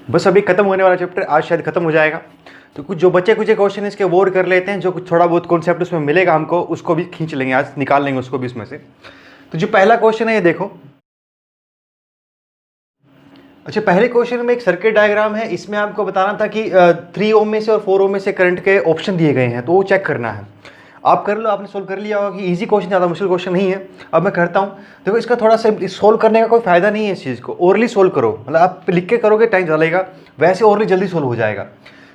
बस अभी खत्म होने वाला चैप्टर आज शायद खत्म हो जाएगा, तो कुछ जो बच्चे कुछ क्वेश्चन इसके वो कर लेते हैं, जो कुछ थोड़ा बहुत कॉन्सेप्ट उसमें मिलेगा हमको उसको भी खींच लेंगे, आज निकाल लेंगे उसको भी उसमें से। तो जो पहला क्वेश्चन है ये देखो। अच्छा, पहले क्वेश्चन में एक सर्किट डायग्राम है, इसमें आपको बताना था कि 3 ओम में से और 4 ओम में से करंट के ऑप्शन दिए गए हैं, तो वो चेक करना है। आप कर लो, आपने सोल्व कर लिया होगा कि इजी क्वेश्चन, ज़्यादा मुश्किल क्वेश्चन नहीं है। अब मैं करता हूँ। देखो इसका थोड़ा सा सोल्व करने का कोई फायदा नहीं है, इस चीज़ को ओरली सोल्व करो, मतलब आप लिख के करोगे टाइम ज़्यादा लगेगा, वैसे ओरली जल्दी सोल्व हो जाएगा।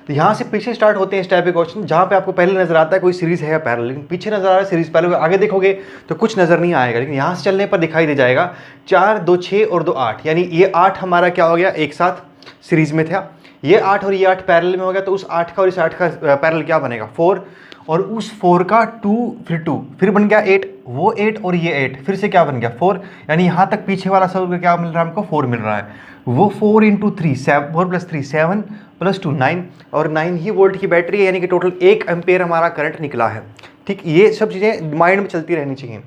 तो यहाँ से पीछे स्टार्ट होते हैं इस टाइप के क्वेश्चन, जहाँ पे आपको पहले नजर आता है कोई सीरीज है या पैरेलल, लेकिन पीछे नजर आ रहा है सीरीज पैरेलल, आगे देखोगे तो कुछ नजर नहीं आएगा, लेकिन यहाँ से चलने पर दिखाई दे जाएगा 4 2 6 और 2 8, यानी ये 8 हमारा क्या हो गया, एक साथ सीरीज में था, ये 8 और ये 8 पैरेलल में हो गया, तो उस 8 का और इस 8 का पैरेलल क्या बनेगा 4, और उस 4 का 2 फिर बन गया 8, वो 8 और ये 8 फिर से क्या बन गया 4, यानी यहाँ तक पीछे वाला सब क्या मिल रहा है हमको 4 मिल रहा है, वो 4 इंटू 3 4 प्लस 3 7 प्लस 2 9, और 9 ही वोल्ट की बैटरी है, यानी कि टोटल 1 एम्पेयर हमारा करंट निकला है। ठीक, ये सब चीज़ें माइंड में चलती रहनी चाहिए।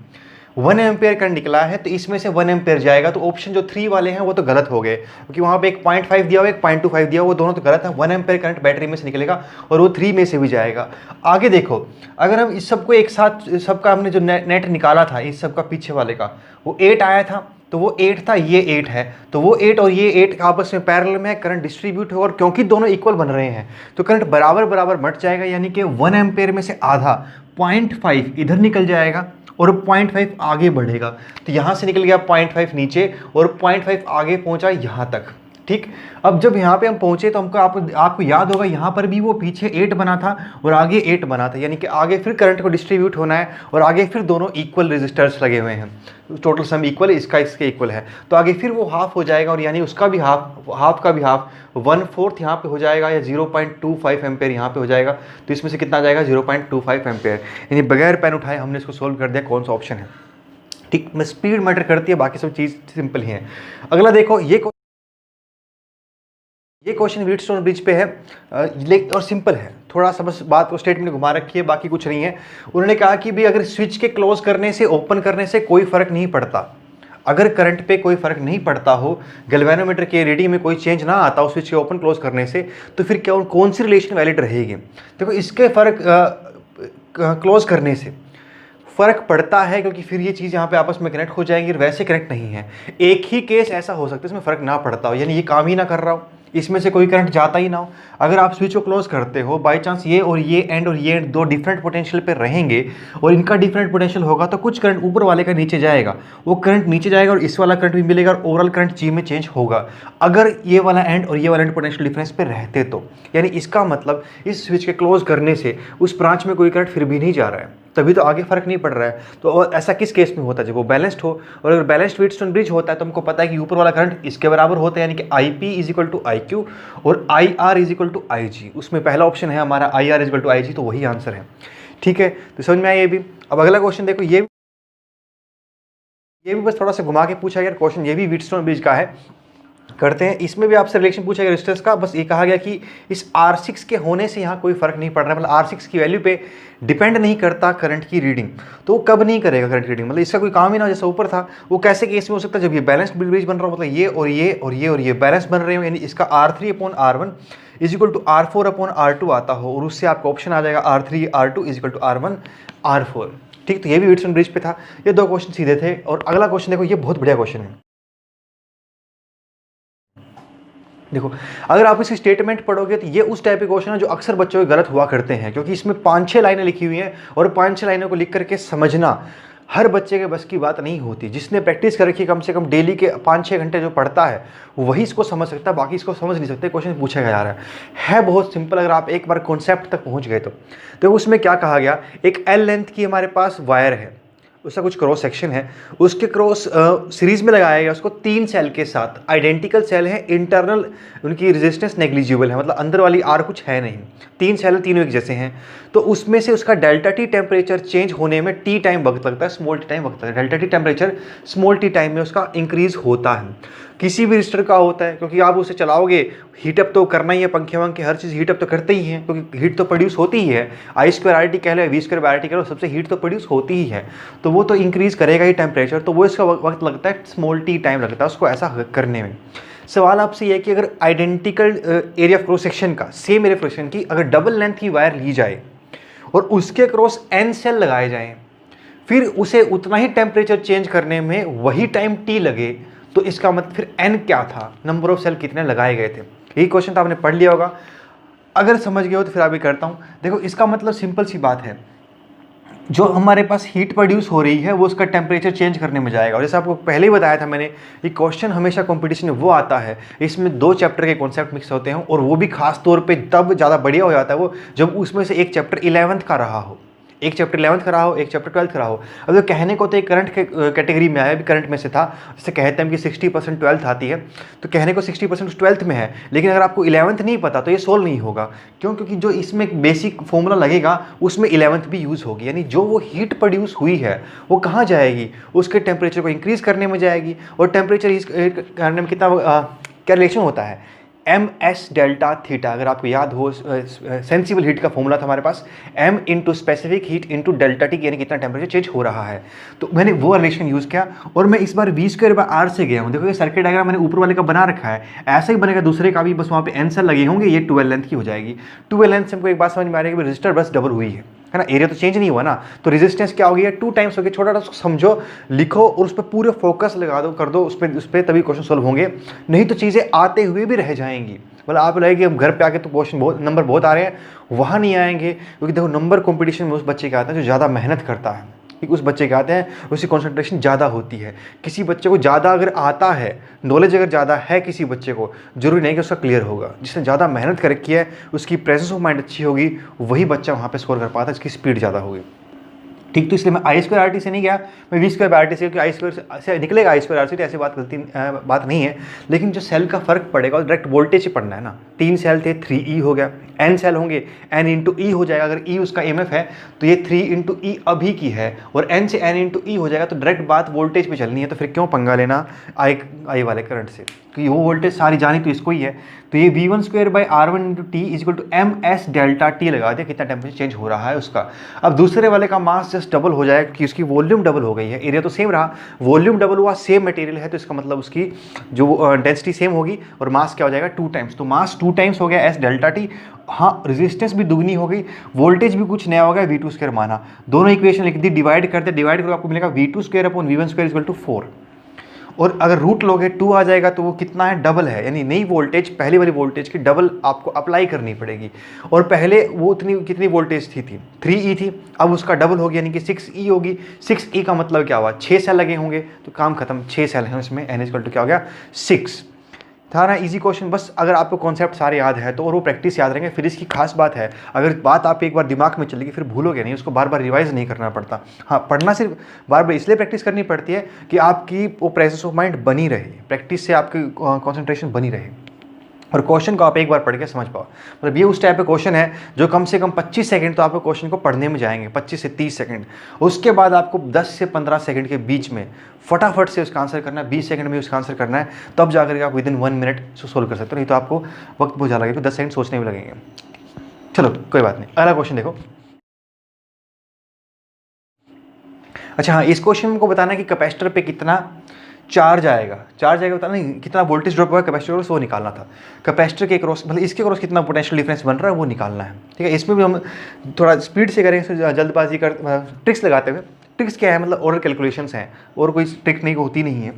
1 एम्पेयर करंट निकला है, तो इसमें से 1 एम्पेयर जाएगा, तो ऑप्शन जो 3 वाले हैं वो तो गलत हो गए, क्योंकि वहाँ पे एक 0.5 दिया हुआ, एक 0.25 दिया हुआ, वो दोनों तो गलत है। 1 एम्पेयर करंट बैटरी में से निकलेगा और वो 3 में से भी जाएगा। आगे देखो, अगर हम इस सबको एक साथ, सबका हमने जो नेट निकाला था इस सबका पीछे वाले का, वो 8 आया था, तो वो 8 था, ये 8 है, तो वो 8 और ये 8 आपस में पैरेलल में करंट डिस्ट्रीब्यूट हो, और क्योंकि दोनों इक्वल बन रहे हैं तो करंट बराबर बराबर बट जाएगा, यानी कि 1 एम्पेयर में से आधा 0.5 इधर निकल जाएगा और 0.5 आगे बढ़ेगा, तो यहाँ से निकल गया 0.5 नीचे और 0.5 आगे पहुँचा यहाँ तक। ठीक, अब जब यहाँ पे हम पहुँचे तो हमको आपको याद होगा यहाँ पर भी वो पीछे 8 बना था और आगे 8 बना था, यानी कि आगे फिर करंट को डिस्ट्रीब्यूट होना है और आगे फिर दोनों इक्वल रेजिस्टर्स लगे हुए हैं, टोटल सम इक्वल, इसका इसके इक्वल है, तो आगे फिर वो हाफ हो जाएगा, और यानी उसका भी हाफ का भी हाफ 1/4 यहाँ पे हो जाएगा, या 0.25 एम्पेयर यहाँ पे हो जाएगा, तो इसमें से कितना आ जाएगा 0.25 एम्पेयर, यानी बगैर पेन उठाए हमने इसको सोल्व कर दिया कौन सा ऑप्शन है। ठीक, मैं स्पीड मैटर करती है, बाकी सब चीज़ सिंपल ही है। अगला देखो, ये क्वेश्चन व्हीटस्टोन ब्रिज पे है और सिंपल है, थोड़ा सा बस बात को स्टेटमेंट घुमा रखी है, बाकी कुछ नहीं है। उन्होंने कहा कि भी अगर स्विच के क्लोज करने से ओपन करने से कोई फर्क नहीं पड़ता, अगर करंट पे कोई फर्क नहीं पड़ता हो, गैल्वेनोमीटर के रीडिंग में कोई चेंज ना आता हो स्विच के ओपन क्लोज करने से, तो फिर क्या कौन सी रिलेशन वैलिड रहेगी। देखो इसके फर्क क्लोज करने से फ़र्क पड़ता है, क्योंकि फिर ये चीज़ यहाँ पे आपस में कनेक्ट हो जाएंगी, और वैसे कनेक्ट नहीं है। एक ही केस ऐसा हो सकता है इसमें फ़र्क ना पड़ता हो, यानी ये काम ही ना कर रहा हो, इसमें से कोई करंट जाता ही ना हो। अगर आप स्विच को क्लोज करते हो, बाय चांस ये और ये एंड दो डिफरेंट पोटेंशियल पे रहेंगे और इनका डिफरेंट पोटेंशियल होगा, तो कुछ करंट ऊपर वाले का नीचे जाएगा, वो करंट नीचे जाएगा और इस वाला करंट भी मिलेगा, और ओवरऑल करंट जी में चेंज होगा अगर ये वाला एंड और ये वाला एंड पोटेंशियल डिफरेंस पे रहते तो। यानी इसका मतलब इस स्विच के क्लोज करने से उस ब्रांच में कोई करंट फिर भी नहीं जा रहा है, तभी तो आगे फर्क नहीं पड़ रहा है। तो और ऐसा किस केस में होता है, जब वो बैलेंस्ड हो, और अगर बैलेंस्ड व्हीटस्टोन ब्रिज होता है तो हमको पता है कि ऊपर वाला करंट इसके बराबर होता है, यानी कि IP = IQ और IR = IG। उसमें पहला ऑप्शन है हमारा IR = IG, तो वही आंसर है। ठीक है, तो समझ में आया ये भी। अब अगला क्वेश्चन देखो, ये भी बस थोड़ा सा घुमा के पूछा गया क्वेश्चन, ये भी व्हीटस्टोन ब्रिज का है, करते हैं। इसमें भी आपसे रिलेशन पूछा गया रेजिस्टेंस का, बस ये कहा गया कि इस R6 के होने से यहाँ कोई फर्क नहीं पड़ रहा है, मतलब R6 की वैल्यू पे डिपेंड नहीं करता करंट की रीडिंग, तो वो कब नहीं करेगा करंट की रीडिंग, मतलब इसका कोई काम ही ना, जैसा ऊपर था वो कैसे केस में हो सकता है, जब ये बैलेंस्ड ब्रिज बन रहा हो, मतलब ये और ये और ये और ये बैलेंस बन रहे हो, यानी इसका R3/R1 = R4/R2 आता हो, और उससे आपका ऑप्शन आ जाएगा R3/R2 = R1/R4। ठीक, तो ये भी व्हीटस्टोन ब्रिज पे था। ये दो क्वेश्चन सीधे थे। और अगला क्वेश्चन देखो, ये बहुत बढ़िया क्वेश्चन है। देखो, अगर आप इसकी स्टेटमेंट पढ़ोगे तो ये उस टाइप के क्वेश्चन है जो अक्सर बच्चों के गलत हुआ करते हैं, क्योंकि इसमें 5-6 लाइनें लिखी हुई हैं, और 5-6 लाइनों को लिख करके समझना हर बच्चे के बस की बात नहीं होती। जिसने प्रैक्टिस कर रखी, कम से कम डेली के 5-6 घंटे जो पढ़ता है वही इसको समझ सकता है, बाकी इसको समझ नहीं सकते। क्वेश्चन पूछा जा रहा है बहुत सिंपल, अगर आप एक बार कॉन्सेप्ट तक पहुंच गए तो उसमें क्या कहा गया, एक L लेंथ की हमारे पास वायर है, उसका कुछ क्रॉस सेक्शन है, उसके क्रॉस सीरीज में लगाया गया उसको 3 सेल के साथ, आइडेंटिकल सेल है, इंटरनल उनकी रेजिस्टेंस नेग्लिजिबल है, मतलब अंदर वाली आर कुछ है नहीं, 3 सेल तीनों एक जैसे हैं, तो उसमें से उसका डेल्टा टी टेम्परेचर चेंज होने में टी टाइम वक्त लगता है, स्मॉल टी टाइम वक्त लगता है। Delta T temperature small T time में उसका इंक्रीज होता है। किसी भी रजिस्टर का होता है, क्योंकि आप उसे चलाओगे, हीटअप तो करना ही है, पंखे वंखे हर चीज़ हीटअप तो करते ही हैं, क्योंकि हीट तो प्रोड्यूस होती ही है। I2RT कह लो, V2RT कह लो, सबसे हीट तो प्रोड्यूस होती ही है, तो वो तो इंक्रीज़ करेगा ही टेम्परेचर, तो वो इसका वक्त लगता है, स्मॉल टी टाइम लगता है उसको ऐसा करने में। सवाल आपसे ये है कि अगर identical area of cross section का, same area of cross section की अगर डबल लेंथ की वायर ली जाए और उसके क्रॉस n सेल लगाए जाएं, फिर उसे उतना ही टेम्परेचर चेंज करने में वही टाइम t लगे, तो इसका मतलब फिर n क्या था, नंबर ऑफ सेल कितने लगाए गए थे। यही क्वेश्चन तो आपने पढ़ लिया होगा, अगर समझ गए हो तो फिर अभी करता हूँ। देखो इसका मतलब सिंपल सी बात है, जो हमारे पास हीट प्रोड्यूस हो रही है वो उसका टेम्परेचर चेंज करने में जाएगा। और जैसे आपको पहले ही बताया था मैंने, ये क्वेश्चन हमेशा कंपटीशन में वो आता है, इसमें 2 चैप्टर के कॉन्सेप्ट मिक्स होते हैं, और वो भी खास तौर पे तब ज़्यादा बढ़िया हो जाता है वो जब उसमें से एक चैप्टर 11th का रहा हो, एक चैप्टर 11th का रहा हो, एक चैप्टर 12th का रहा हो। अब तो कहने को तो एक करंट कैटेगरी में आया, भी करंट में से था, जैसे कहते हैं कि 60% 12th आती है, तो कहने को 60% 12th में है, लेकिन अगर आपको 11th नहीं पता तो ये सोल्व नहीं होगा। क्यों? क्योंकि जो इसमें बेसिक फॉर्मूला लगेगा उसमें 11th भी यूज़ होगी, यानी जो वो हीट प्रोड्यूस हुई है वो कहाँ जाएगी, उसके टेम्परेचर को इंक्रीज़ करने में जाएगी। और टेम्परेचर करने में कितना क्या रिलेशन होता है, ms डेल्टा थीटा। अगर आपको याद हो सेंसिबल हीट का फॉर्मूला था हमारे पास, m into specific heat into delta T, यानी कितना टेम्परेचर चेंज हो रहा है। तो मैंने वो रिलेशन यूज़ किया और मैं इस बार v²/r से गया हूँ। देखो ये सर्किट डायग्राम मैंने ऊपर वाले का बना रखा है, ऐसा ही बनेगा दूसरे का भी, बस वहाँ पे n सेल लगे होंगे, ये 12 लेंथ की हो जाएगी। 12 लेंथ से हमको एक बात समझ में आ रही है कि रजिस्टर बस डबल हुई है ना, एरिया तो चेंज नहीं हुआ ना, तो रेजिस्टेंस क्या हो गया, 2 टाइम्स हो गया। छोटा सा समझो, लिखो और उस पर पूरे फोकस लगा दो, कर दो उस पर तभी क्वेश्चन सॉल्व होंगे, नहीं तो चीज़ें आते हुए भी रह जाएंगी। मतलब आप लगे कि हम घर पे आके तो क्वेश्चन बहुत नंबर बहुत आ रहे हैं, वहाँ नहीं आएंगे, क्योंकि देखो नंबर कंपटीशन में उस बच्चे के आते हैं जो ज़्यादा मेहनत करता है, उस बच्चे के आते हैं उसकी कंसंट्रेशन ज़्यादा होती है। किसी बच्चे को ज़्यादा अगर आता है, नॉलेज अगर ज़्यादा है किसी बच्चे को, जरूरी नहीं कि उसका क्लियर होगा। जिसने ज़्यादा मेहनत कर रखी है, उसकी प्रेजेंस ऑफ माइंड अच्छी होगी, वही बच्चा वहाँ पे स्कोर कर पाता है, इसकी स्पीड ज़्यादा होगी। ठीक, तो इसलिए मैं I²RT से नहीं गया, मैं V²/RT से, क्योंकि I² से निकलेगा I²RT, तो ऐसी बात नहीं है। लेकिन जो सेल का फर्क पड़ेगा और डायरेक्ट वोल्टेज ही पढ़ना है ना। 3 सेल थे, 3E हो गया, n सेल होंगे, n इंटू ई हो जाएगा। अगर E उसका EMF है तो ये 3 इंटू ई अभी की है, और n से n इंटू ई हो जाएगा, तो डायरेक्ट बात वोल्टेज पे चलनी है। तो फिर क्यों पंगा लेना I वाले करंट से, क्योंकि वो वोल्टेज सारी जानी तो इसको ही है। तो ये V1²/R1 into T equal to MS delta T लगा दिया, कितना टेम्परेचर चेंज हो रहा है उसका। अब दूसरे वाले का मास जस्ट डबल हो जाएगा, क्योंकि उसकी वॉल्यूम डबल हो गई है, एरिया तो सेम रहा, वॉल्यूम डबल हुआ, सेम मटेरियल है, तो इसका मतलब उसकी जो डेंसिटी सेम होगी और मास क्या हो जाएगा 2 टाइम्स। तो मास 2 टाइम्स हो गया S डेल्टा टी, हाँ रेजिस्टेंस भी दुगनी हो गई, वोल्टेज भी कुछ नया हो गया, V2² माना। दोनों इक्वेशन लिख दी, डिवाइड करते, डिवाइड करो, आपको मिलेगा V2²/V1² इक्वल टू 4। और अगर रूट लोगे 2 आ जाएगा, तो वो कितना है, डबल है, यानी नई वोल्टेज पहले वाली वोल्टेज की डबल आपको अप्लाई करनी पड़ेगी। और पहले वो कितनी वोल्टेज थी 3E थी, अब उसका डबल हो गया, यानी कि 6E होगी। 6E का मतलब क्या हुआ, 6 सेल लगे होंगे, तो काम खत्म, 6 सेल हैं इसमें, n इक्वल टू क्या हो गया 6। था ना इजी क्वेश्चन। बस अगर आपको कॉन्सेप्ट सारे याद है तो, और वो प्रैक्टिस याद रहेंगे। फिर इसकी खास बात है, अगर बात आप एक बार दिमाग में चलेगी फिर भूलोगे नहीं, उसको बार बार रिवाइज नहीं करना पड़ता। हाँ, पढ़ना सिर्फ बार बार इसलिए प्रैक्टिस करनी पड़ती है कि आपकी वो प्रेजेंस ऑफ माइंड बनी रहे, प्रैक्टिस से आपकी कॉन्सेंट्रेशन बनी रहे, और क्वेश्चन को आप एक बार पढ़ के समझ पाओ। मतलब ये उस टाइप का क्वेश्चन है जो कम से कम 25 सेकंड तो आपको क्वेश्चन को पढ़ने में जाएंगे, 25 से 30 सेकंड। उसके बाद आपको 10 से 15 सेकंड के बीच में फटाफट से उसका आंसर करना है, 20 सेकंड में उसका आंसर करना है, तब जाकर के आप विदिन 1 मिनट सोल्व कर सकते हो, नहीं तो आपको वक्त बहुत ज़्यादा लगेगा, 10 सेकंड सोचने में लगेंगे। चलो कोई बात नहीं, अगला क्वेश्चन देखो। अच्छा हाँ, इस क्वेश्चन को बताना है कि कैपेसिटर पे कितना चार्ज आएगा बताना, नहीं कितना वोल्टेज ड्रॉप हुआ कैपेसिटर क्रॉस, वो निकालना था। कैपेसिटर के क्रॉस मतलब इसके क्रॉस कितना पोटेंशियल डिफरेंस बन रहा है वो निकालना है। ठीक है, इसमें भी हम थोड़ा स्पीड से करेंगे, जल्दबाजी कर ट्रिक्स लगाते हुए। ट्रिक्स क्या है, मतलब ओरल कैलकुलेशंस हैं, और कोई ट्रिक नहीं होती नहीं है।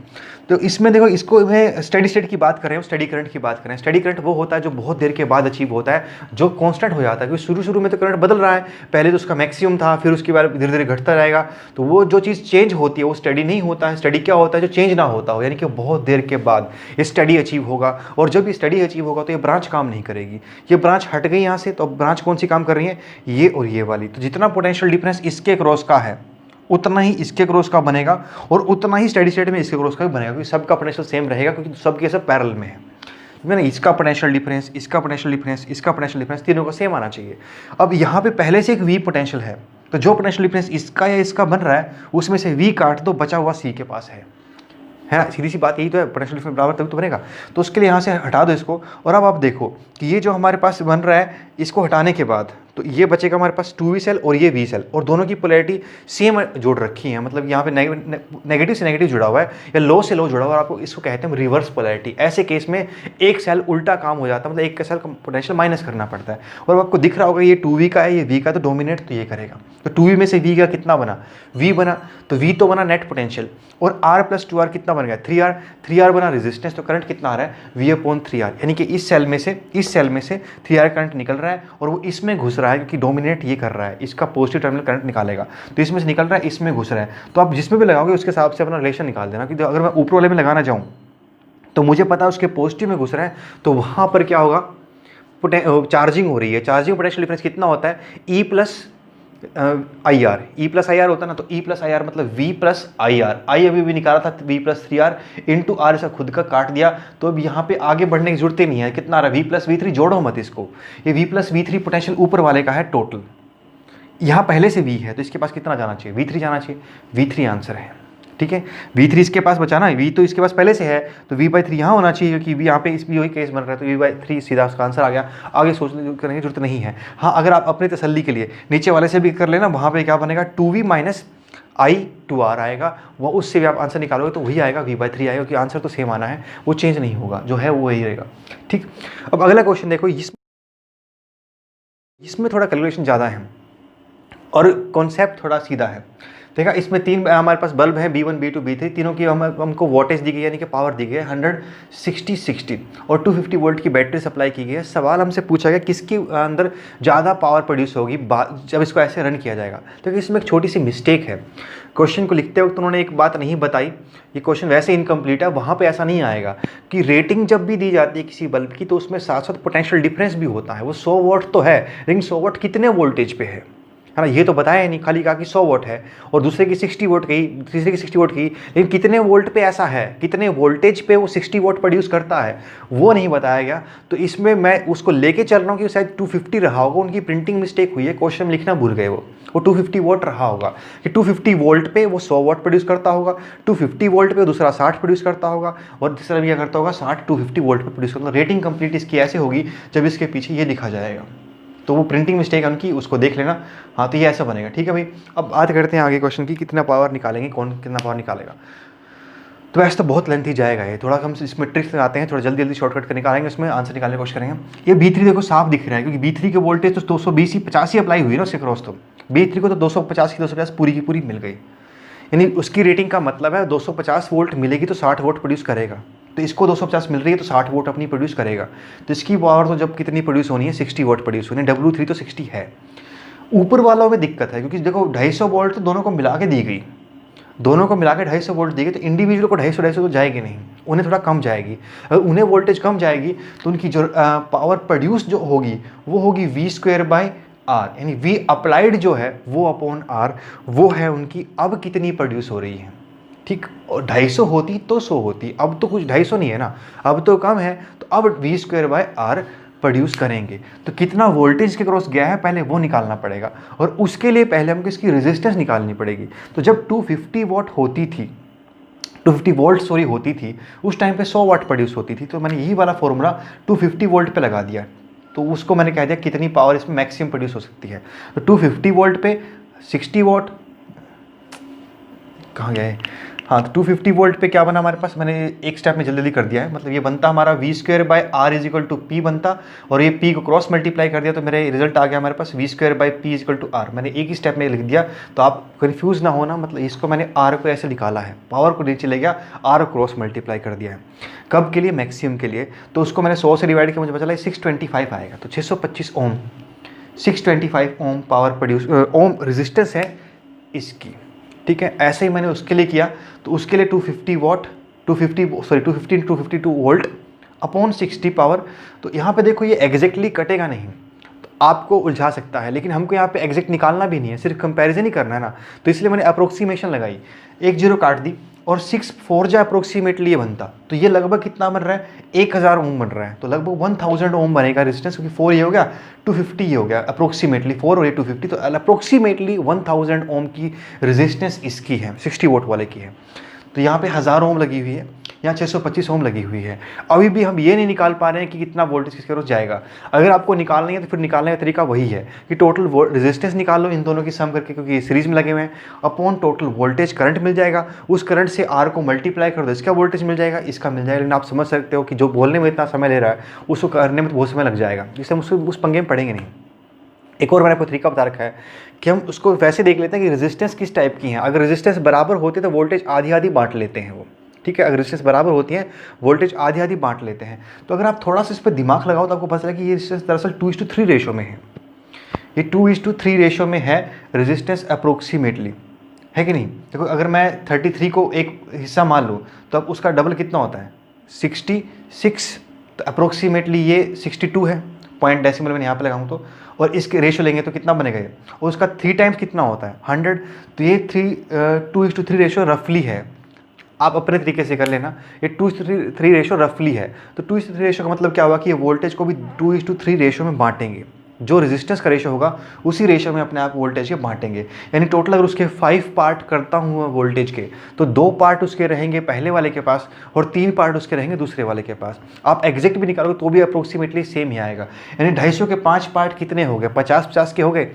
तो इसमें देखो, इसको मैं स्टडी स्टेट की बात कर रहे हैं, स्टडी करंट की बात करें। स्टडी करंट वो होता है जो बहुत देर के बाद अचीव होता है, जो कांस्टेंट हो जाता है, क्योंकि शुरू में तो करंट बदल रहा है, पहले तो उसका मैक्सिमम था, फिर उसके बाद धीरे धीरे घटता रहेगा। तो वो जो चीज़ चेंज होती है वो स्टडी नहीं होता है। स्टडी क्या होता है, जो चेंज ना होता हो, यानी कि बहुत देर के बाद ये स्टडी अचीव होगा। और जब ये स्टडी अचीव होगा तो ये ब्रांच काम नहीं करेगी, ये ब्रांच हट गई यहाँ से, तो ब्रांच कौन सी काम कर रही है, ये और ये वाली। तो जितना पोटेंशियल डिफरेंस इसके क्रॉस का है उतना ही इसके क्रॉस का बनेगा, और उतना ही स्टडी स्टेट में इसके क्रॉस का भी बनेगा, क्योंकि सबका पोटेंशियल सेम रहेगा, क्योंकि सबके सब पैरेलल में है। मैंने इसका पोटेंशियल डिफरेंस, इसका पोटेंशियल डिफरेंस, इसका पोटेंशियल डिफरेंस, तीनों का सेम आना चाहिए। अब यहाँ पे पहले से एक V पोटेंशियल है, तो जो पोटेंशियल डिफरेंस इसका या इसका बन रहा है उसमें से V काट दो, बचा हुआ C के पास है ना। सीधी सी बात यही तो है, पोटेंशियल डिफरेंस बराबर तभी तो बनेगा। तो उसके लिए यहाँ से हटा दो इसको, और अब आप देखो कि ये जो हमारे पास बन रहा है, इसको हटाने के बाद तो तो ये बचेगा हमारे पास 2V सेल और ये V सेल, और दोनों की पोलैरिटी सेम जोड़ रखी है, मतलब यहाँ पे नेगेटिव से नेगेटिव जुड़ा हुआ है या लो से लो जुड़ा हुआ है, आपको इसको कहते हैं रिवर्स पोलैरिटी। ऐसे केस में एक सेल उल्टा काम हो जाता है, मतलब एक का सेल का पोटेंशियल माइनस करना पड़ता है। और आपको दिख रहा होगा ये 2V का है, ये V का, तो डोमिनेट तो ये करेगा। तो 2V में से V का कितना बना, V बना, तो V तो बना नेट पोटेंशियल, और R प्लस 2R कितना बन गया 3R, 3R बना रेजिस्टेंस, तो करंट कितना आ रहा है V/3R, यानी कि इस सेल में से 3R करंट निकल रहा है और वो इसमें घुस रहा है, क्योंकि डोमिनेट ये कर रहा है, इसका पॉजिटिव टर्मिनल करंट निकालेगा, तो इसमें से निकल रहा है, इसमें घुस रहा है। तो आप जिसमें भी लगाओगे उसके हिसाब से अपना रिलेशन निकाल देना, क्योंकि अगर मैं ऊपर वाले में लगाना चाहूँ तो मुझे पता है उसके पॉजिटिव में घुस रहा है, तो वहाँ पर क्या होगा, चार्जिंग हो रही है। चार्जिंग पोटेंशियल डिफरेंस कितना होता है, E प्लस आई आर होता है ना, तो E प्लस आई आर मतलब V प्लस आई आर। आई अभी भी निकाला था V+3R इंटू R, इसका खुद का काट दिया, तो अब यहाँ पे आगे बढ़ने की जरूरत ही नहीं है। कितना आ रहा है V+V3, जोड़ो मत इसको, ये V+V3 पोटेंशियल ऊपर वाले का है टोटल, यहाँ पहले से V है तो इसके पास कितना जाना चाहिए, V3 जाना चाहिए, V3 आंसर है। ठीक है, V3 इसके पास बचा ना, V तो इसके पास पहले से है, तो V/3 यहाँ होना चाहिए, क्योंकि यहाँ पे इस भी वही केस बन रहा है, तो V/3 सीधा उसका आंसर आ गया। आगे सोचने करने की जरूरत नहीं है। हाँ, अगर आप अपनी तसल्ली के लिए नीचे वाले से भी कर लेना, वहाँ पे क्या बनेगा 2V माइनस I/2R आएगा, वो उससे भी आप आंसर निकालोगे तो वही आएगा, V/3 आएगा, क्योंकि आंसर तो सेम आना है, वो चेंज नहीं होगा, जो है वो वही रहेगा। ठीक, अब अगला क्वेश्चन देखो, इसमें थोड़ा कैलकुलेशन ज़्यादा है और कॉन्सेप्ट थोड़ा सीधा है। देखा, इसमें तीन हमारे पास बल्ब है, B1, B2, B3, तीनों की हमको वोल्टेज दी गई, यानी कि पावर दी गई है 160 और 250 वोल्ट की बैटरी सप्लाई की गई है। सवाल हमसे पूछा गया किसके अंदर ज़्यादा पावर प्रोड्यूस होगी जब इसको ऐसे रन किया जाएगा। तो इसमें एक छोटी सी मिस्टेक है, क्वेश्चन को लिखते वक्त उन्होंने एक बात नहीं बताई, ये क्वेश्चन वैसे इनकम्प्लीट है, वहाँ पे ऐसा नहीं आएगा कि रेटिंग जब भी दी जाती है किसी बल्ब की तो उसमें साथ साथ पोटेंशियल डिफरेंस भी होता है। वो 100 वोल्ट तो है, लेकिन 100 वोल्ट कितने वोल्टेज पे है ना, ये तो बताया नहीं, खाली कहा कि 100 वोल्ट है और दूसरे की 60 वोल्ट की, तीसरे की 60 वोल्ट की, लेकिन कितने वोल्ट पे ऐसा है, कितने वोल्टेज पे वो 60 वोल्ट प्रोड्यूस करता है, वो नहीं बताया गया। तो इसमें मैं उसको लेके चल रहा हूँ कि शायद 250 रहा होगा, उनकी प्रिंटिंग मिस्टेक हुई है, क्वेश्चन में लिखना भूल गए, वो 250 वोल्ट रहा होगा कि 250 वोल्ट पे वो 100 वोल्ट प्रोड्यूस करता होगा, 250 वोल्ट पे दूसरा 60 प्रोड्यूस करता होगा और तीसरा भी क्या करता होगा 60 250 वोल्ट पे प्रोड्यूस करता होगा। रेटिंग कंप्लीट इसकी ऐसे होगी जब इसके पीछे ये लिखा जाएगा, तो वो प्रिंटिंग मिस्टेक है उनकी, उसको देख लेना। हाँ, तो ये ऐसा बनेगा। ठीक है भाई, अब बात करते हैं आगे क्वेश्चन की, कितना पावर निकालेंगे, कौन कितना पावर निकालेगा। तो वैसे तो बहुत लेंथी जाएगा ये, थोड़ा हम इसमें ट्रिक्स लगाते हैं, थोड़ा जल्दी शॉर्टकट कर निकालेंगे, उसमें आंसर निकालने की कोशिश करेंगे। ये B3 देखो साफ दिख रहा है, क्योंकि B3 के वोल्टेज तो 220 ही 50 ही अप्लाई हुई ना उसके क्रॉस, तो B3 को तो 250 की 250 पूरी की पूरी मिल गई, यानी उसकी रेटिंग का मतलब है 250 वोल्ट मिलेगी तो 60 वोल्ट प्रोड्यूस करेगा। तो इसको 250 मिल रही है तो 60 वोल्ट अपनी प्रोड्यूस करेगा, तो इसकी पावर तो जब कितनी प्रोड्यूस होनी है 60 वोल्ट प्रोड्यूस होनी है, W3 तो 60 है। ऊपर वालों में दिक्कत है, क्योंकि देखो 250 वोल्ट तो दोनों को मिला के दी गई, दोनों को मिला के 250 वोल्ट दी गई, तो इंडिविजुअल को 250 तो जाएगी नहीं, उन्हें थोड़ा कम जाएगी। अगर उन्हें वोल्टेज कम जाएगी तो उनकी जो पावर प्रोड्यूस जो होगी वो होगी V²/R, यानी V अप्लाइड जो है वो अपॉन R, वो है उनकी अब कितनी प्रोड्यूस हो रही है। ठीक, और 250 होती तो 100 होती, अब तो कुछ 250 नहीं है ना, अब तो कम है, तो अब V²/R प्रोड्यूस करेंगे। तो कितना वोल्टेज के क्रॉस गया है पहले वो निकालना पड़ेगा, और उसके लिए पहले हमको इसकी रेजिस्टेंस निकालनी पड़ेगी। तो जब 250 वोल्ट होती थी, 250 वोल्ट सॉरी होती थी, उस टाइम पे 100 वाट प्रोड्यूस होती थी, तो मैंने यही वाला फॉर्मूला 250 वोल्ट पे लगा दिया, तो उसको मैंने कह दिया कितनी पावर इसमें मैक्सिमम प्रोड्यूस हो सकती है। तो 250 वोल्ट पे 60 वोट कहाँ गए, हाँ, तो 250 वोल्ट पे क्या बना हमारे पास, मैंने एक स्टेप में जल्दी कर दिया है, मतलब ये बनता हमारा V²/R = P बनता, और ये P को क्रॉस मल्टीप्लाई कर दिया तो मेरे रिजल्ट आ गया हमारे पास V²/P = R। मैंने एक ही स्टेप में लिख दिया, तो आप कंफ्यूज ना होना, मतलब इसको मैंने R को ऐसे निकाला है, पावर को नीचे ले गया, R क्रॉस मल्टीप्लाई कर दिया है, कब के लिए, मैक्सिमम के लिए। तो उसको मैंने 100 से डिवाइड किया, मुझे पता चला 625 आएगा, तो 625 ओम, 625 ओम पावर प्रोड्यूस, ओम रेजिस्टेंस है इसकी। ठीक है, ऐसे ही मैंने उसके लिए किया, तो उसके लिए 250 252 वोल्ट अपॉन 60 पावर। तो यहाँ पे देखो ये एग्जैक्टली कटेगा नहीं, तो आपको उलझा सकता है, लेकिन हमको यहाँ पे एग्जैक्ट निकालना भी नहीं है, सिर्फ कंपैरिजन ही करना है ना, तो इसलिए मैंने अप्रोक्सीमेशन लगाई, एक जीरो काट दी और 6 4 जा अप्रोक्सीमेटली ये बनता, तो ये लगभग कितना बन रहा है, 1000 ओम बन रहा है, तो लगभग 1000 ओम बनेगा रेजिस्टेंस, क्योंकि 4 ये हो गया, 250 ये हो गया, अप्रोक्सीमेटली 4 और ये 250, तो अप्रोक्सीमेटली 1000 ओम की रेजिस्टेंस इसकी है, 60 वोल्ट वाले की है। तो यहाँ पे 1000 ओम लगी हुई है, यहाँ 625 ओम लगी हुई है। अभी भी हम ये नहीं निकाल पा रहे हैं कि कितना वोल्टेज किसके क्रॉस जाएगा। अगर आपको निकालना है तो फिर निकालने का तरीका वही है कि टोटल रेजिस्टेंस निकाल लो इन दोनों की सम करके, क्योंकि ये सीरीज में लगे हुए हैं, अपॉन टोटल वोल्टेज करंट मिल जाएगा, उस करंट से आर को मल्टीप्लाई कर दो, इसका वोल्टेज मिल जाएगा, इसका मिल जाएगा। लेकिन आप समझ सकते हो कि जो बोलने में इतना समय ले रहा है उसको करने में तो बहुत समय लग जाएगा, इसलिए हम उस पंगे में पड़ेंगे नहीं। एक और मैंने आपको तरीका बता रखा है कि हम उसको वैसे देख लेते हैं कि रेजिस्टेंस किस टाइप की है। अगर रेजिस्टेंस बराबर होती है तो वोल्टेज आधी आधी बांट लेते हैं वो, ठीक है। अगर रेजिस्टेंस बराबर होती है वोल्टेज आधी आधी बांट लेते हैं। तो अगर आप थोड़ा सा इस पर दिमाग लगाओ तो आपको पता चला कि ये रेजिस्टेंस दरअसल 2:3 रेशो में है। ये 2:3 रेशो में है रेजिस्टेंस अप्रोक्सीमेटली, है कि नहीं। देखो अगर मैं 33 को एक हिस्सा मान लूँ तो अब उसका डबल कितना होता है 66, तो अप्रोक्सीमेटली ये 62 है, पॉइंट डेसिमल में यहाँ पे लगाऊँ तो, और इसके रेशो लेंगे तो कितना बनेगा ये, और उसका 3 टाइम्स कितना होता है 100। तो ये 2:3 रेशो रफली है, आप अपने तरीके से कर लेना। ये 2:3 रेशो रफली है। तो 2:3 रेशो का मतलब क्या होगा कि ये वोल्टेज को भी 2:3 रेशो में बांटेंगे। जो रेजिस्टेंस का रेशो होगा उसी रेशो में अपने आप वोल्टेज के बांटेंगे। यानी टोटल अगर उसके 5 पार्ट करता हूँ वोल्टेज के, तो 2 पार्ट उसके रहेंगे पहले वाले के पास और 3 पार्ट उसके रहेंगे दूसरे वाले के पास। आप एग्जैक्ट भी निकालोगे तो भी अप्रोक्सीमेटली सेम ही आएगा। यानी 250 के 5 पार्ट कितने हो गए, 50-50 के हो गए,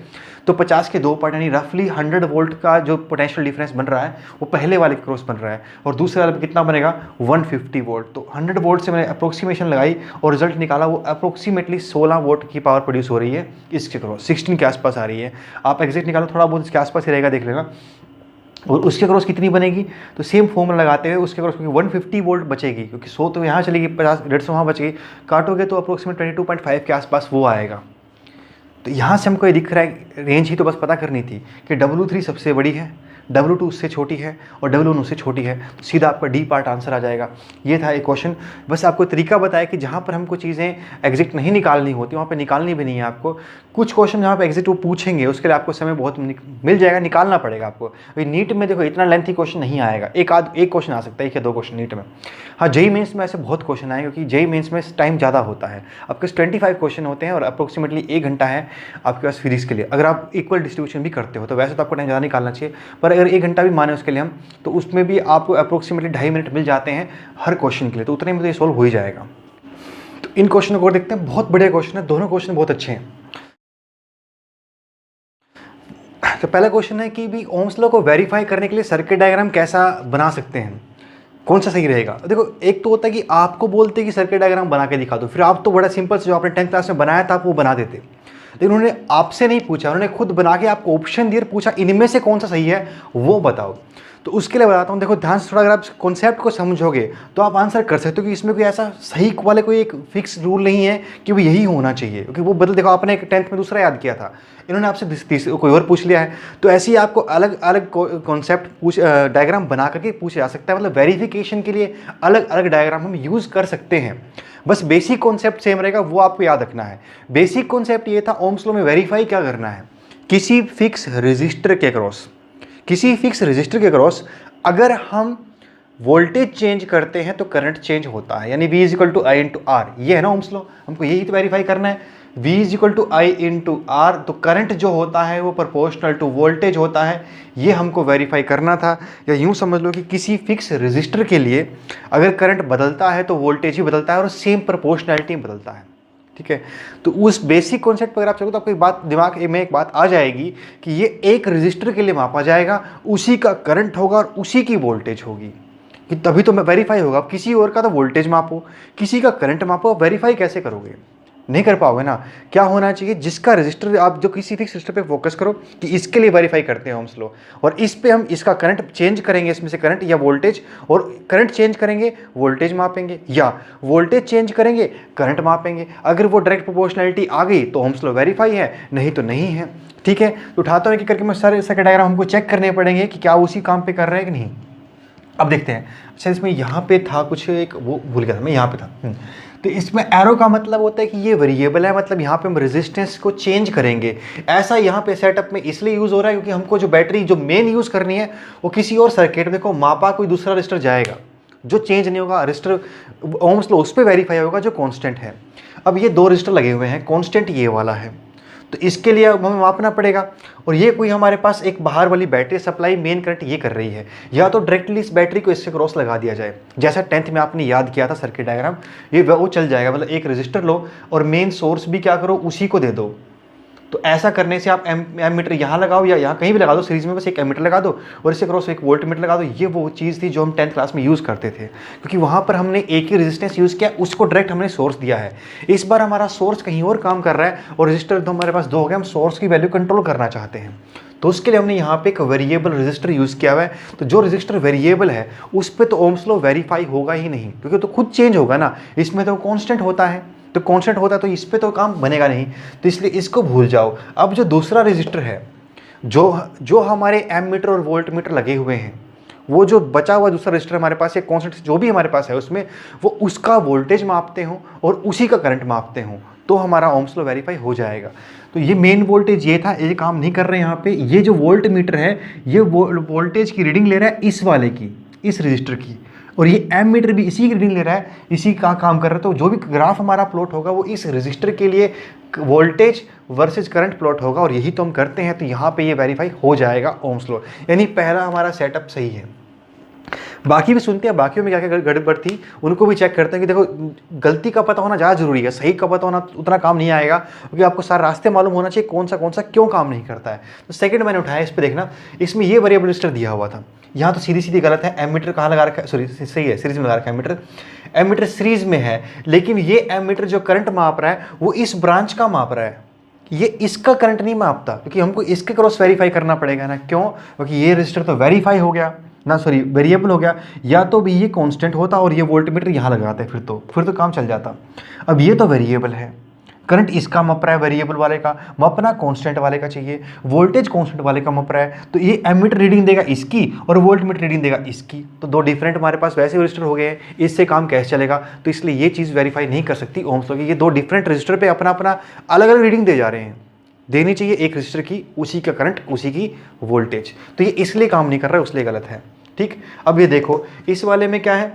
तो 50 के 2 पार्ट यानी रफली 100 वोल्ट का जो पोटेंशियल डिफरेंस बन रहा है वो पहले वाले के क्रॉस बन रहा है, और दूसरे वाले पे कितना बनेगा 150 वोल्ट। तो 100 वोल्ट से मैंने अप्रोक्सीमेशन लगाई और रिजल्ट निकाला, वो अप्रोक्सीमेटली 16 वोल्ट की पावर प्रोड्यूस हो रही है इसके क्रॉस, 16 के आसपास आ रही है। आप एग्जैक्ट निकालो, थोड़ा बहुत इसके आसपास ही रहेगा, देख लेना। और उसके क्रॉस कितनी बनेगी, तो सेम फॉर्मूला लगाते हुए उसके क्रॉस क्योंकि 150 वोल्ट बचेगी, क्योंकि 100 तो यहाँ चलेगी, 50 150 वहाँ बचेगी, काटोगे तो अप्रोक्सीमेट 22.5 के आसपास वो आएगा। तो यहाँ से हमको ये दिख रहा है रेंज ही तो बस पता करनी थी कि W3 सबसे बड़ी है, W2 उससे छोटी है और W1 उससे छोटी है, तो सीधा आपका डी पार्ट आंसर आ जाएगा। ये था एक क्वेश्चन। बस आपको तरीका बताया कि जहाँ पर हमको चीज़ें एग्जैक्ट नहीं निकालनी होती वहाँ पे निकालनी भी नहीं है आपको। कुछ क्वेश्चन जहाँ पे एग्जैक्ट वो पूछेंगे उसके लिए आपको समय बहुत मिल जाएगा, निकालना पड़ेगा आपको। अभी नीट में देखो इतना लेंथी क्वेश्चन नहीं आएगा, एक क्वेश्चन आ सकता है, 1 या 2 क्वेश्चन नीट में। हाँ जेईई मेंस में ऐसे बहुत क्वेश्चन आए, क्योंकि जेईई मेंस में टाइम ज़्यादा होता है। आपके 25 क्वेश्चन होते हैं और अप्रोक्सीमेटली 1 घंटा है आपके पास फिजिक्स के लिए। अगर आप इक्वल डिस्ट्रीब्यूशन भी करते हो तो वैसे तो आपको टाइम ज़्यादा निकालना चाहिए, पर अगर 1 घंटा भी माने उसके लिए हम, तो उसमें भी आपको अप्रोक्सीमेटली 2.5 मिनट मिल जाते हैं हर क्वेश्चन के लिए, तो उतने में तो ये सोल्व हो ही जाएगा। तो इन क्वेश्चनों को देखते हैं, बहुत बड़े क्वेश्चन है, दोनों क्वेश्चन बहुत अच्छे हैं। तो पहला क्वेश्चन है कि भी ओम्स लॉ को वेरीफाई करने के लिए सर्किट डायग्राम कैसा बना सकते हैं, कौन सा सही रहेगा। देखो एक तो होता है कि आपको बोलते कि सर्किट डायग्राम बना के दिखा दो, फिर आप तो बड़ा सिंपल से जो आपने 10th क्लास में बनाया था आप वो बना देते, लेकिन उन्होंने आपसे नहीं पूछा, उन्होंने खुद बना के आपको ऑप्शन दिए, पूछा इनमें से कौन सा सही है वो बताओ। तो उसके लिए बताता हूँ, देखो ध्यान से थोड़ा अगर आप कॉन्सेप्ट को समझोगे तो आप आंसर कर सकते हो कि इसमें कोई ऐसा सही वाले कोई एक फिक्स रूल नहीं है कि वो यही होना चाहिए, क्योंकि वो बदल, देखो आपने 10th में दूसरा याद किया था, इन्होंने आपसे कोई और पूछ लिया है, तो ऐसे ही आपको अलग अलग कॉन्सेप्ट डायग्राम बना करके पूछा जा सकता है। मतलब वेरिफिकेशन के लिए अलग अलग डायग्राम हम यूज़ कर सकते हैं, बस बेसिक कॉन्सेप्ट सेम रहेगा, वो आपको याद रखना है। बेसिक कॉन्सेप्ट ये था ओम्स लॉ में वेरीफाई क्या करना है, किसी फिक्स रजिस्टर के क्रॉस, किसी फिक्स रजिस्टर के क्रॉस अगर हम वोल्टेज चेंज करते हैं तो करंट चेंज होता है, यानी V = I × R, ये है ना ओम्स लॉ, हमको यही तो वेरीफाई करना है। V = I × R, तो करंट जो होता है वो प्रोपोर्शनल टू वोल्टेज होता है, ये हमको वेरीफाई करना था। या यूँ समझ लो कि किसी फिक्स रजिस्टर के लिए अगर करंट बदलता है तो वोल्टेज ही बदलता है और सेम प्रोपोर्शनैलिटी में बदलता है, ठीक है। तो उस बेसिक कॉन्सेप्ट पर अगर आप चलो तो आपको एक बात दिमाग में एक बात आ जाएगी कि ये एक रजिस्टर के लिए मापा जाएगा, उसी का करंट होगा और उसी की वोल्टेज होगी, कि तभी तो वेरीफाई होगा। अब किसी और का तो वोल्टेज मापो, किसी का करंट मापो, वेरीफाई कैसे करोगे, नहीं कर पाओगे ना। क्या होना चाहिए, जिसका रजिस्टर, आप जो किसी फिक्स रजिस्टर पे फोकस करो कि इसके लिए वेरीफाई करते हैं ओम्स लॉ, और इस पे हम इसका करंट चेंज करेंगे, इसमें से करंट या वोल्टेज, और करंट चेंज करेंगे वोल्टेज मापेंगे, या वोल्टेज चेंज करेंगे करंट मापेंगे। अगर वो डायरेक्ट प्रोपोर्शनैलिटी आ गई तो ओम्स लॉ वेरीफाई है, नहीं तो नहीं है, ठीक है। तो उठाता हूँ कि करके मैं सारे सर्किट डायग्राम हमको चेक करने पड़ेंगे कि क्या उसी काम पे कर रहे हैं कि नहीं। अब देखते हैं। अच्छा इसमें यहाँ पे था कुछ, एक वो भूल गया था मैं, यहाँ पे था। तो इसमें एरो का मतलब होता है कि ये वेरिएबल है, मतलब यहाँ पे हम रेजिस्टेंस को चेंज करेंगे। ऐसा यहाँ पे सेटअप में इसलिए यूज़ हो रहा है क्योंकि हमको जो बैटरी जो मेन यूज़ करनी है वो किसी और सर्किट में को मापा कोई दूसरा रजिस्टर जाएगा जो चेंज नहीं होगा, रजिस्टर ओम्स लॉ उस पर वेरीफाई होगा जो कांस्टेंट है। अब ये 2 रजिस्टर लगे हुए हैं, कांस्टेंट ये वाला है, तो तो इसके लिए हमें मापना पड़ेगा। और ये कोई हमारे पास एक बाहर वाली बैटरी सप्लाई मेन करंट ये कर रही है, या तो डायरेक्टली इस बैटरी को इससे क्रॉस लगा दिया जाए, जैसा 10th में आपने याद किया था सर्किट डायग्राम, ये वो चल जाएगा। मतलब एक रजिस्टर लो और मेन सोर्स भी क्या करो, उसी को दे दो। तो ऐसा करने से आप एमीटर यहाँ लगाओ या यहाँ कहीं भी लगा दो, सीरीज में बस एक एमीटर लगा दो और इससे क्रॉस एक वोल्ट मीटर लगा दो। ये वो चीज़ थी जो हम 10th क्लास में यूज़ करते थे, क्योंकि वहाँ पर हमने एक ही रेजिस्टेंस यूज़ किया, उसको डायरेक्ट हमने सोर्स दिया है। इस बार हमारा सोर्स कहीं और काम कर रहा है और रजिस्टर तो हमारे पास 2 हो गए, हम सोर्स की वैल्यू कंट्रोल करना चाहते हैं। तो उसके लिए हमने यहाँ पे एक वेरिएबल रजिस्टर यूज़ किया हुआ है। तो जो रजिस्टर वेरिएबल है उस पर तो ओम्स लॉ वेरीफाई होगा ही नहीं, क्योंकि तो खुद चेंज होगा ना, इसमें तो कॉन्स्टेंट होता है, तो कांस्टेंट होता है तो इस पे तो काम बनेगा नहीं, तो इसलिए इसको भूल जाओ। अब जो दूसरा रजिस्टर है, जो हमारे एमीटर और वोल्ट मीटर लगे हुए हैं, वो जो बचा हुआ दूसरा रजिस्टर हमारे पास, या कांस्टेंट जो भी हमारे पास है उसमें, वो उसका वोल्टेज मापते हो और उसी का करंट मापते हो, तो हमारा ओम्स लॉ वेरीफाई हो जाएगा। तो ये मेन वोल्टेज ये था, ये काम नहीं कर रहे हैं यहाँ पे। ये जो वोल्ट मीटर है ये वोल्टेज की रीडिंग ले रहा है इस वाले की, इस रजिस्टर की, और ये एम मीटर भी इसी की रीडिंग ले रहा है, इसी का काम कर रहा है। तो जो भी ग्राफ हमारा प्लॉट होगा वो इस रजिस्टर के लिए वोल्टेज वर्सेस करंट प्लॉट होगा, और यही तो हम करते हैं। तो यहाँ पे ये वेरीफाई हो जाएगा ओम्स लॉ, यानी पहला हमारा सेटअप सही है। बाकी भी सुनते हैं, बाकियों में क्या क्या गड़बड़ थी उनको भी चेक करते हैं कि देखो गलती का पता होना ज़्यादा जरूरी है, सही का पता होना उतना काम नहीं आएगा, क्योंकि आपको सारे रास्ते मालूम होना चाहिए कौन सा क्यों काम नहीं करता है। तो सेकंड मैंने उठाया, इस पर देखना, इसमें ये वेरिएबल रजिस्टर दिया हुआ था, यहाँ तो सीधी सीधी गलत है, एमीटर कहाँ लगा रखा है, सॉरी सही है, सीरीज में लगा रखा है एमीटर, एमीटर सीरीज में है, लेकिन ये एमीटर जो करंट माप रहा है वो इस ब्रांच का माप रहा है, ये इसका करंट नहीं मापता, क्योंकि हमको इसके क्रॉस वेरीफाई करना पड़ेगा ना। क्यों? क्योंकि ये रजिस्टर तो वेरीफाई हो गया ना, सॉरी वेरिएबल हो गया, या तो भी ये कांस्टेंट होता और ये वोल्ट मीटर यहाँ लगाते फिर तो काम चल जाता। अब ये तो वेरिएबल है, करंट इसका मप रहा है, वेरिएबल वाले का मपना कांस्टेंट वाले का चाहिए, वोल्टेज कांस्टेंट वाले का मप रहा है, तो ये एमीटर रीडिंग देगा इसकी और वोल्ट मीटर रीडिंग देगा इसकी, तो 2 डिफरेंट हमारे पास वैसे रजिस्टर हो गए हैं, इससे काम कैसे चलेगा? तो इसलिए ये चीज़ वेरीफाई नहीं कर सकती ओम्स लॉ की। ये 2 डिफरेंट रजिस्टर पे अपना अपना अलग अलग रीडिंग दे जा रहे हैं, देनी चाहिए एक रजिस्टर की, उसी का करंट उसी की वोल्टेज, तो ये इसलिए काम नहीं कर रहा है, उसलिए गलत है। ठीक, अब ये देखो इस वाले में क्या है,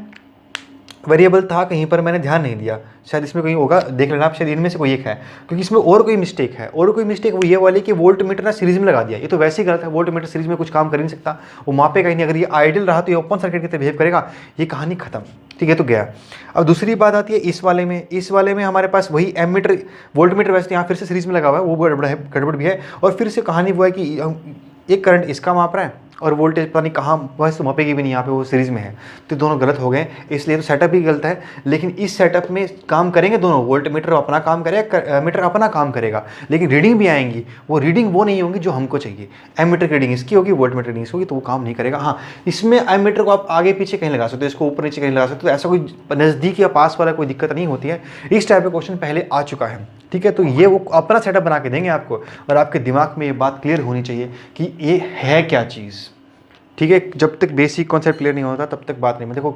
वेरिएबल था कहीं पर, मैंने ध्यान नहीं दिया, शायद इसमें कहीं होगा, देख लेना आप, शायद इनमें से कोई एक है, क्योंकि इसमें और कोई मिस्टेक है, और कोई मिस्टेक वो ये वाली कि वोल्ट मीटर ना सीरीज में लगा दिया। ये तो वैसे ही गलत है, वोल्ट मीटर सीरीज में कुछ काम कर नहीं सकता, वो मापेगा ही नहीं। अगर ये आइडियल रहा तो ये ओपन सर्किट की तरह बिहेव करेगा, ये कहानी खत्म। ठीक है, तो गया। अब दूसरी बात आती है इस वाले में हमारे पास वही एमीटर वोल्ट मीटर वैसे यहाँ फिर से सीरीज में लगा हुआ है, वो गड़बड़ भी है, और फिर से कहानी वो है कि एक करंट इसका माप रहा है और वोल्टेज पता नहीं कहाँ, बस तो मापेगी भी नहीं, यहाँ पे वो सीरीज में है, तो दोनों गलत हो गए, इसलिए तो सेटअप ही गलत है। लेकिन इस सेटअप में काम करेंगे दोनों, वोल्ट मीटर अपना काम करेगा, मीटर अपना काम करेगा, लेकिन रीडिंग भी आएंगी, वो रीडिंग वो नहीं होंगी जो हमको चाहिए। एमीटर की रीडिंग इसकी होगी, वोल्ट मीटर रीडिंग इसकी होगी, तो वो काम नहीं करेगा। हाँ, इसमें एमीटर को आप आगे पीछे कहीं लगा सकते हो, इसको ऊपर नीचे कहीं लगा सकते हो, तो ऐसा कोई नज़दीक या पास वाला कोई दिक्कत नहीं होती है। इस टाइप का क्वेश्चन पहले आ चुका है। ठीक है, तो ये वो अपना सेटअप बना के देंगे आपको, और आपके दिमाग में ये बात क्लियर होनी चाहिए कि ये है क्या चीज़। ठीक है, जब तक बेसिक कॉन्सेप्ट क्लियर नहीं होता तब तक बात नहीं। देखो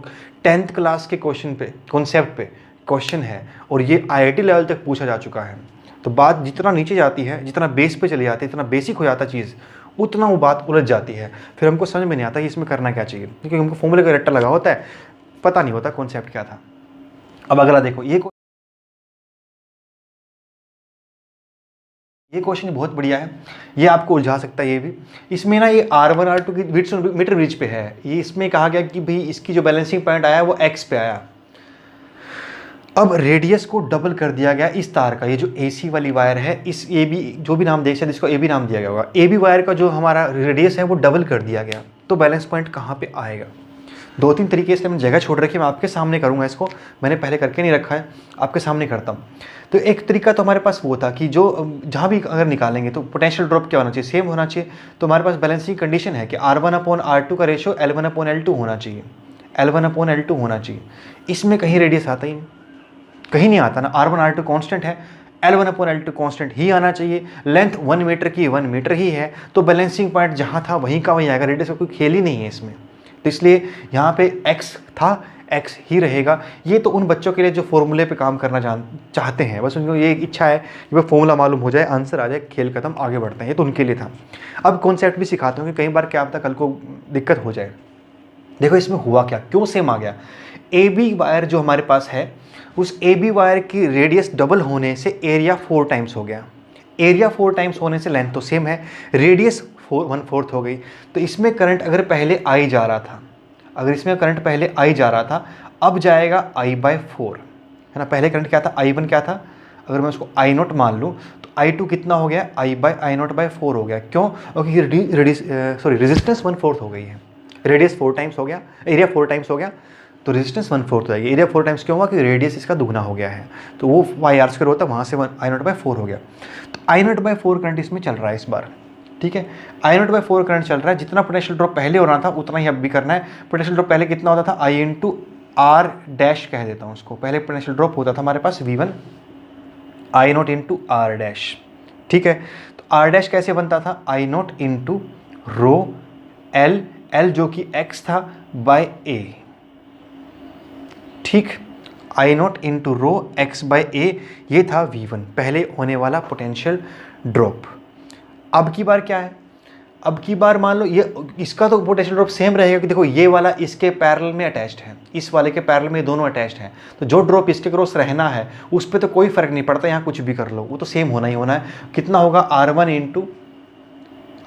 10th क्लास के क्वेश्चन पे, कॉन्सेप्ट पे क्वेश्चन है, और ये IIT लेवल तक पूछा जा चुका है, तो बात जितना नीचे जाती है, जितना बेस पे चली जाती है, इतना बेसिक हो जाता चीज़, उतना वो बात उलझ जाती है, फिर हमको समझ में नहीं आता कि इसमें करना क्या चाहिए, क्योंकि हमको फॉर्मूले का रट्टा लगा होता है, पता नहीं होता कॉन्सेप्ट क्या था। अब अगला देखो, ये क्वेश्चन बहुत बढ़िया है, ये आपको उलझा सकता है ये भी। इसमें ना ये R1 R2 की विड्थ मीटर ब्रिज पे है, ये इसमें कहा गया कि भाई इसकी जो बैलेंसिंग पॉइंट आया वो X पे आया। अब रेडियस को डबल कर दिया गया इस तार का, ये जो AC वाली वायर है, इस AB जो भी नाम देख सकते इसको AB नाम दिया गया होगा, AB वायर का जो हमारा रेडियस है वो डबल कर दिया गया, तो बैलेंस पॉइंट कहाँ पे आएगा? 2-3 तरीके इसलिए मैंने जगह छोड़ रखी है, मैं आपके सामने करूँगा इसको, मैंने पहले करके नहीं रखा है, आपके सामने करता हूँ। तो एक तरीका तो हमारे पास वो था कि जो जहाँ भी अगर निकालेंगे तो पोटेंशियल ड्रॉप क्या होना चाहिए, सेम होना चाहिए। तो हमारे पास बैलेंसिंग कंडीशन है कि R1/R2 का रेशियो L1/L2 होना चाहिए, L1/L2 होना चाहिए। इसमें कहीं रेडियस आता ही नहीं, कहीं नहीं आता ना, R1 R2 कांस्टेंट है, L1/L2 कांस्टेंट ही आना चाहिए, लेंथ 1 मीटर की 1 मीटर ही है, तो बैलेंसिंग पॉइंट जहाँ था वहीं का वहीं आएगा, रेडियस का कोई खेल ही नहीं है इसमें। तो इसलिए यहाँ पे X था, X ही रहेगा। ये तो उन बच्चों के लिए जो फॉर्मूले पे काम करना चाहते हैं, बस उनको ये इच्छा है कि वह फॉर्मूला मालूम हो जाए, आंसर आ जाए, खेल खत्म, आगे बढ़ते हैं, ये तो उनके लिए था। अब कॉन्सेप्ट भी सिखाते हूँ कि कई बार क्या पता कल को दिक्कत हो जाए। देखो इसमें हुआ क्या, क्यों सेम आ गया। AB वायर जो हमारे पास है, उस AB वायर की रेडियस डबल होने से एरिया 4 टाइम्स हो गया। एरिया 4 टाइम्स होने से लेंथ तो सेम है, रेडियस 1/4 हो गई। तो इसमें करंट अगर पहले आई जा रहा था, अगर इसमें करंट पहले आई जा रहा था, अब जाएगा I/4, है ना। पहले करंट क्या था, I1 क्या था, अगर मैं उसको I0 मान लूँ तो I2 कितना हो गया, I/I0/4 हो गया। क्यों, क्योंकि रेजिस्टेंस 1/4 हो गई है, रेडियस 4 टाइम्स हो गया, एरिया 4 टाइम्स हो गया, तो रेजिस्टेंस 1/4 हो जाएगी। एरिया 4 टाइम्स क्यों हुआ, कि रेडियस इसका दुगना हो गया है, तो वो YR² होता है, वहाँ से I0/4 हो गया। तो I0/4 करंट इसमें चल रहा है इस बार, ठीक है। I0/4 करंट चल रहा है, जितना पोटेंशियल ड्रॉप पहले हो रहा था उतना ही अब भी करना है। पोटेंशियल ड्रॉप पहले कितना होता था, I/R डैश कह देता हूँ उसको, पहले पोटेंशियल ड्रॉप होता था हमारे पास V1 I0 into R dash, ठीक है। तो R डैश कैसे बनता था, I0 इंटू रो L, L जो कि X था बाय A, ठीक। I0 into rho X by A, ये था V1 पहले होने वाला पोटेंशियल ड्रॉप। अब की बार क्या है, अब की बार मान लो ये, इसका तो पोटेंशियल ड्रॉप सेम रहेगा कि देखो ये वाला इसके पैरेलल में अटैच्ड है, इस वाले के पैरेलल में दोनों अटैच्ड हैं, तो जो ड्रॉप इसके क्रॉस रहना है उस पर तो कोई फर्क नहीं पड़ता, यहाँ कुछ भी कर लो वो तो सेम होना ही होना है। कितना होगा, R1 into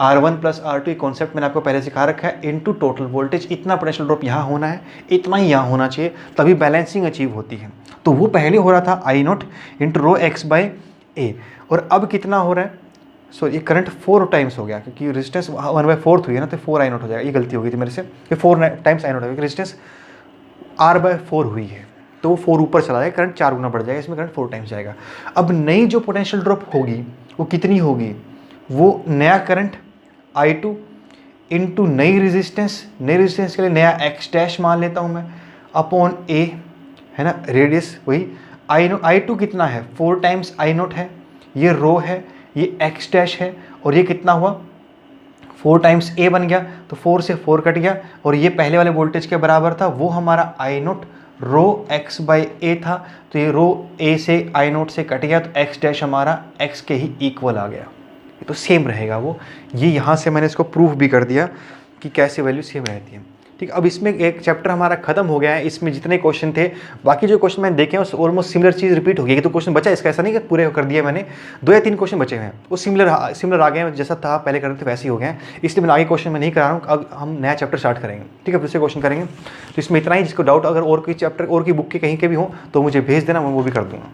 R1 plus R2, concept मैंने आपको पहले सिखा रखा है, इंटू टोटल वोल्टेज। इतना पोटेंशियल ड्रॉप यहाँ होना है, इतना ही यहाँ होना चाहिए, तभी बैलेंसिंग अचीव होती है। तो वो पहले हो रहा था I0 into rho X by A, और अब कितना हो रहा है, सो ये करंट 4 टाइम्स हो गया, क्योंकि रेजिस्टेंस 1/4 हुई है ना, तो 4 I0 हो जाएगा। ये गलती हो गई थी मेरे से, ये 4 टाइम्स I0 हो गया, रेजिस्टेंस R/4 हुई है, तो वो 4 ऊपर चला जाएगा, करंट 4 गुना बढ़ जाएगा, इसमें करंट 4 टाइम्स जाएगा। अब नई जो पोटेंशियल ड्रॉप होगी वो कितनी होगी, वो नया करंट I2 इंटू नई रेजिस्टेंस, नई रेजिस्टेंस के लिए नया X डैश मान लेता हूँ मैं, अपॉन A, है ना, रेडियस वही I2 कितना है, 4 टाइम्स I0 है, ये रो है, ये X डैश है, और ये कितना हुआ 4 टाइम्स A बन गया, तो 4 से 4 कट गया, और ये पहले वाले वोल्टेज के बराबर था, वो हमारा I0 row X by A था, तो ये रो A से I0 से कट गया, तो X डैश हमारा X के ही इक्वल आ गया। ये तो सेम रहेगा वो, ये यहाँ से मैंने इसको प्रूफ भी कर दिया कि कैसे वैल्यू सेम रहती है, ठीक। अब इसमें एक चैप्टर हमारा खत्म हो गया है, इसमें जितने क्वेश्चन थे, बाकी जो क्वेश्चन मैंने देखे हैं उस ऑलमोस्ट सिमिलर चीज़ रिपीट हो गई। तो क्वेश्चन बचा इसका, ऐसा नहीं कि पूरे कर दिया मैंने, 2 या 3 क्वेश्चन बचे हुए हैं, वो सिमिलर आ गए हैं, जैसा था पहले करते थे वैसे ही हो गए हैं, इसलिए मैं आगे क्वेश्चन में नहीं करा रहा हूँ। अब हम नया चैप्टर स्टार्ट करेंगे, ठीक है, दूसरे क्वेश्चन करेंगे। तो इसमें इतना ही, जिसको डाउट अगर और कोई चैप्टर और की बुक के कहीं के भी हो तो मुझे भेज देना, मैं वो भी कर दूँगा।